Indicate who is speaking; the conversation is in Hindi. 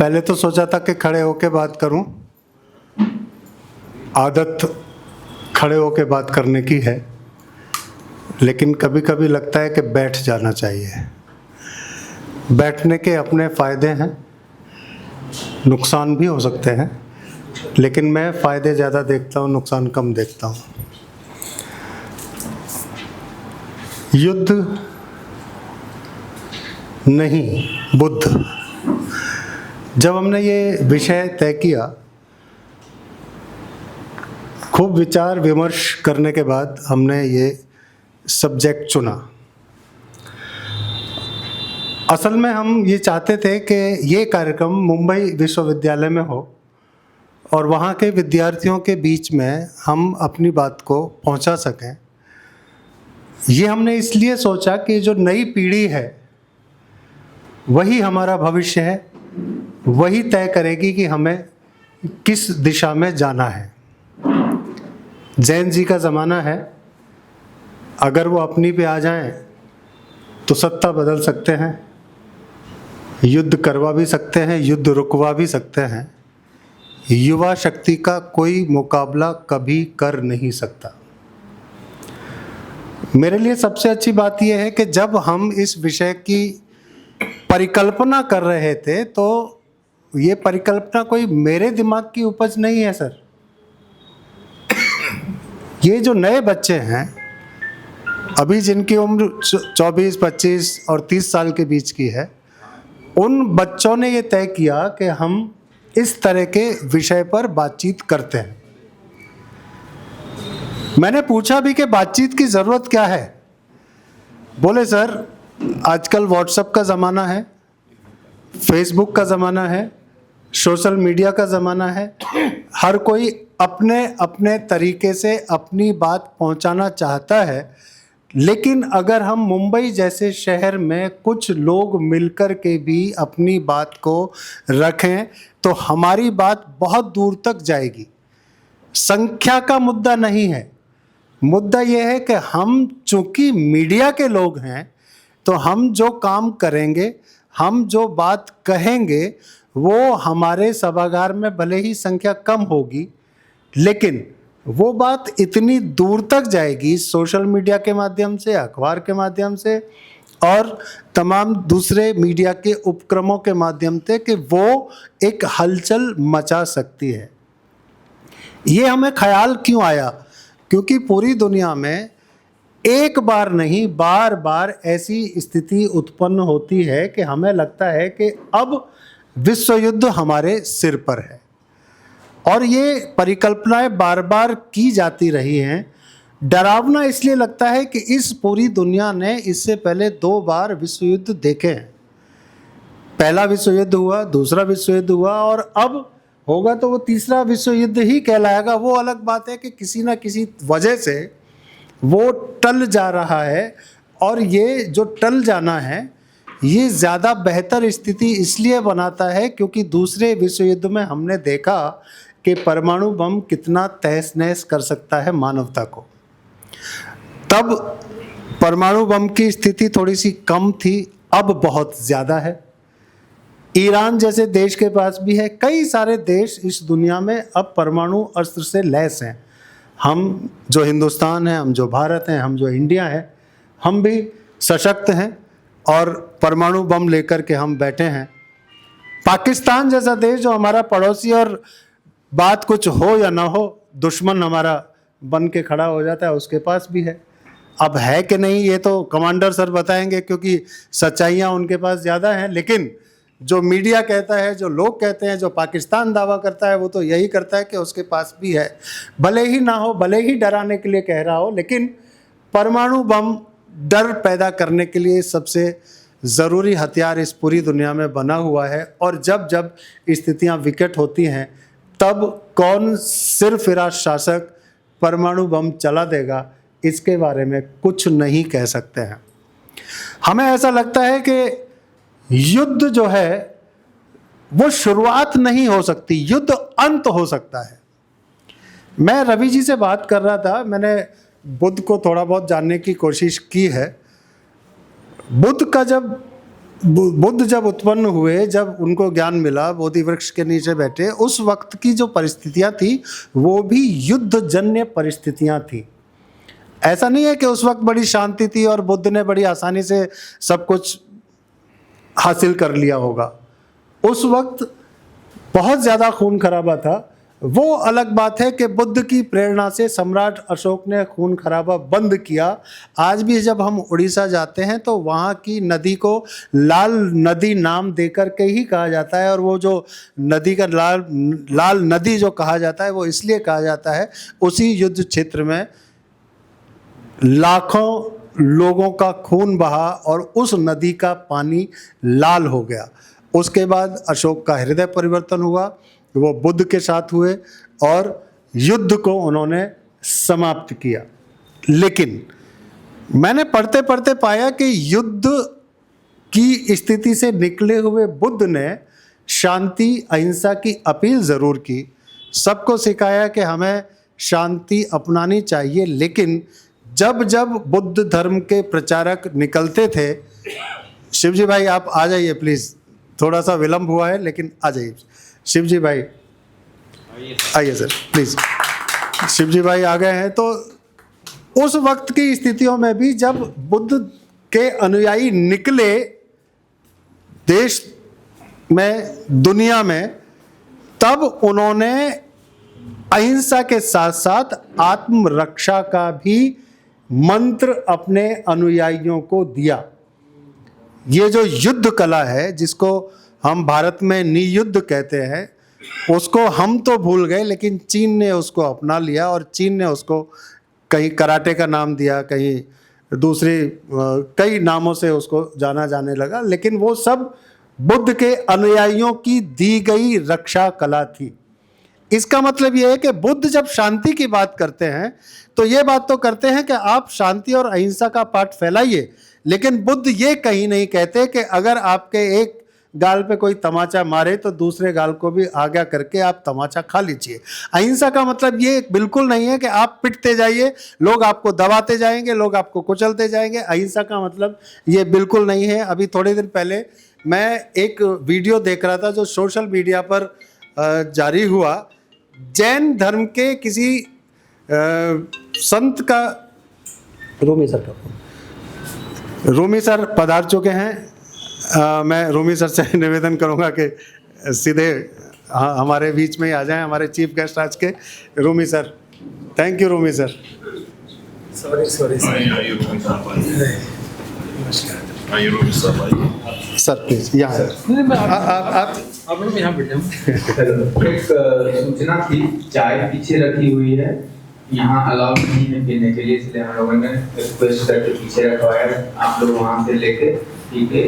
Speaker 1: पहले तो सोचा था कि खड़े होके बात करूं, आदत खड़े होके बात करने की है, लेकिन कभी कभी लगता है कि बैठ जाना चाहिए। बैठने के अपने फ़ायदे हैं, नुकसान भी हो सकते हैं, लेकिन मैं फ़ायदे ज़्यादा देखता हूँ, नुकसान कम देखता हूँ। युद्ध नहीं, बुद्ध। जब हमने ये विषय तय किया, खूब विचार विमर्श करने के बाद हमने ये सब्जेक्ट चुना। असल में हम ये चाहते थे कि ये कार्यक्रम मुंबई विश्वविद्यालय में हो और वहाँ के विद्यार्थियों के बीच में हम अपनी बात को पहुँचा सकें। ये हमने इसलिए सोचा कि जो नई पीढ़ी है वही हमारा भविष्य है, वही तय करेगी कि हमें किस दिशा में जाना है। जैन जी का ज़माना है, अगर वो अपनी पे आ जाएं तो सत्ता बदल सकते हैं, युद्ध करवा भी सकते हैं, युद्ध रुकवा भी सकते हैं। युवा शक्ति का कोई मुकाबला कभी कर नहीं सकता। मेरे लिए सबसे अच्छी बात यह है कि जब हम इस विषय की परिकल्पना कर रहे थे तो ये परिकल्पना कोई मेरे दिमाग की उपज नहीं है सर। ये जो नए बच्चे हैं अभी, जिनकी उम्र 24, 25 और 30 साल के बीच की है, उन बच्चों ने ये तय किया कि हम इस तरह के विषय पर बातचीत करते हैं। मैंने पूछा भी कि बातचीत की ज़रूरत क्या है। बोले सर, आजकल व्हाट्सएप का ज़माना है, फेसबुक का ज़माना है, सोशल मीडिया का ज़माना है। हर कोई अपने अपने तरीके से अपनी बात पहुंचाना चाहता है, लेकिन अगर हम मुंबई जैसे शहर में कुछ लोग मिलकर के भी अपनी बात को रखें तो हमारी बात बहुत दूर तक जाएगी। संख्या का मुद्दा नहीं है, मुद्दा यह है कि हम चूंकि मीडिया के लोग हैं तो हम जो काम करेंगे, हम जो बात कहेंगे, वो हमारे सभागार में भले ही संख्या कम होगी, लेकिन वो बात इतनी दूर तक जाएगी सोशल मीडिया के माध्यम से, अखबार के माध्यम से और तमाम दूसरे मीडिया के उपक्रमों के माध्यम से कि वो एक हलचल मचा सकती है। ये हमें ख्याल क्यों आया? क्योंकि पूरी दुनिया में एक बार नहीं, बार बार ऐसी स्थिति उत्पन्न होती है कि हमें लगता है कि अब विश्व युद्ध हमारे सिर पर है, और ये परिकल्पनाएं बार बार की जाती रही हैं। डरावना इसलिए लगता है कि इस पूरी दुनिया ने इससे पहले 2 बार विश्व युद्ध देखे हैं। पहला विश्व युद्ध हुआ, दूसरा विश्व युद्ध हुआ, और अब होगा तो वो तीसरा विश्व युद्ध ही कहलाएगा। वो अलग बात है कि किसी ना किसी वजह से वो टल जा रहा है, और ये जो टल जाना है ये ज़्यादा बेहतर स्थिति इसलिए बनाता है क्योंकि दूसरे विश्व युद्ध में हमने देखा कि परमाणु बम कितना तहस नहस कर सकता है मानवता को। तब परमाणु बम की स्थिति थोड़ी सी कम थी, अब बहुत ज़्यादा है। ईरान जैसे देश के पास भी है। कई सारे देश इस दुनिया में अब परमाणु अस्त्र से लैस हैं। हम जो हिंदुस्तान है, हम जो भारत हैं, हम जो इंडिया है, हम भी सशक्त हैं और परमाणु बम लेकर के हम बैठे हैं। पाकिस्तान जैसा देश जो हमारा पड़ोसी, और बात कुछ हो या ना हो, दुश्मन हमारा बन के खड़ा हो जाता है, उसके पास भी है। अब है कि नहीं ये तो कमांडर सर बताएंगे, क्योंकि सच्चाइयाँ उनके पास ज़्यादा हैं। लेकिन जो मीडिया कहता है, जो लोग कहते हैं, जो पाकिस्तान दावा करता है, वो तो यही करता है कि उसके पास भी है। भले ही ना हो, भले ही डराने के लिए कह रहा हो, लेकिन परमाणु बम डर पैदा करने के लिए सबसे ज़रूरी हथियार इस पूरी दुनिया में बना हुआ है। और जब जब स्थितियां विकट होती हैं तब कौन सिरफिरा शासक परमाणु बम चला देगा, इसके बारे में कुछ नहीं कह सकते हैं। हमें ऐसा लगता है कि युद्ध जो है वो शुरुआत नहीं हो सकती, युद्ध अंत हो सकता है। मैं रवि जी से बात कर रहा था, मैंने बुद्ध को थोड़ा बहुत जानने की कोशिश की है। बुद्ध का जब बुद्ध जब उत्पन्न हुए, जब उनको ज्ञान मिला, बोधि वृक्ष के नीचे बैठे, उस वक्त की जो परिस्थितियां थी वो भी युद्धजन्य परिस्थितियां थी। ऐसा नहीं है कि उस वक्त बड़ी शांति थी और बुद्ध ने बड़ी आसानी से सब कुछ हासिल कर लिया होगा। उस वक्त बहुत ज़्यादा खून खराबा था। वो अलग बात है कि बुद्ध की प्रेरणा से सम्राट अशोक ने खून खराबा बंद किया। आज भी जब हम उड़ीसा जाते हैं तो वहाँ की नदी को लाल नदी नाम देकर के ही कहा जाता है, और वो जो नदी का लाल नदी जो कहा जाता है वो इसलिए कहा जाता है, उसी युद्ध क्षेत्र में लाखों लोगों का खून बहा और उस नदी का पानी लाल हो गया। उसके बाद अशोक का हृदय परिवर्तन हुआ, वो बुद्ध के साथ हुए और युद्ध को उन्होंने समाप्त किया। लेकिन मैंने पढ़ते पढ़ते पाया कि युद्ध की स्थिति से निकले हुए बुद्ध ने शांति अहिंसा की अपील ज़रूर की, सबको सिखाया कि हमें शांति अपनानी चाहिए। लेकिन जब जब बुद्ध धर्म के प्रचारक निकलते थे, शिवजी भाई आप आ जाइए प्लीज़, थोड़ा सा विलंब हुआ है लेकिन आ जाइए। शिवजी भाई आइए सर प्लीज़। शिवजी भाई आ गए हैं। तो उस वक्त की स्थितियों में भी जब बुद्ध के अनुयायी निकले देश में, दुनिया में, तब उन्होंने अहिंसा के साथ साथ आत्मरक्षा का भी मंत्र अपने अनुयायियों को दिया। ये जो युद्ध कला है, जिसको हम भारत में नियुद्ध कहते हैं, उसको हम तो भूल गए, लेकिन चीन ने उसको अपना लिया और चीन ने उसको कहीं कराटे का नाम दिया, कहीं दूसरे कई नामों से उसको जाना जाने लगा। लेकिन वो सब बुद्ध के अनुयायियों की दी गई रक्षा कला थी। इसका मतलब ये है कि बुद्ध जब शांति की बात करते हैं तो ये बात तो करते हैं कि आप शांति और अहिंसा का पाठ फैलाइए, लेकिन बुद्ध ये कहीं नहीं कहते कि अगर आपके एक गाल पे कोई तमाचा मारे तो दूसरे गाल को भी आज्ञा करके आप तमाचा खा लीजिए। अहिंसा का मतलब ये बिल्कुल नहीं है कि आप पिटते जाइए, लोग आपको दबाते जाएंगे, लोग आपको कुचलते जाएंगे। अहिंसा का मतलब ये बिल्कुल नहीं है। अभी थोड़े दिन पहले मैं एक वीडियो देख रहा था जो सोशल मीडिया पर जारी हुआ। जैन धर्म के किसी संत का, रूमी सर पधार चुके हैं। मैं रूमी सर से निवेदन करूंगा कि सीधे हमारे बीच में ही आ जाएं, हमारे चीफ गेस्ट आज के Rumi sir. Thank you Rumi sir.
Speaker 2: Sorry
Speaker 1: sir please यहाँ
Speaker 2: आप लोग यहाँ बैठे।
Speaker 3: एक सूचना थी, चाय पीछे रखी हुई है, यहाँ अलाउ नहीं है पीने के लिए, इसलिए हम लोगों ने रिक्वेस्ट करके पीछे रखवाया। आप लोग वहाँ से लेके पी के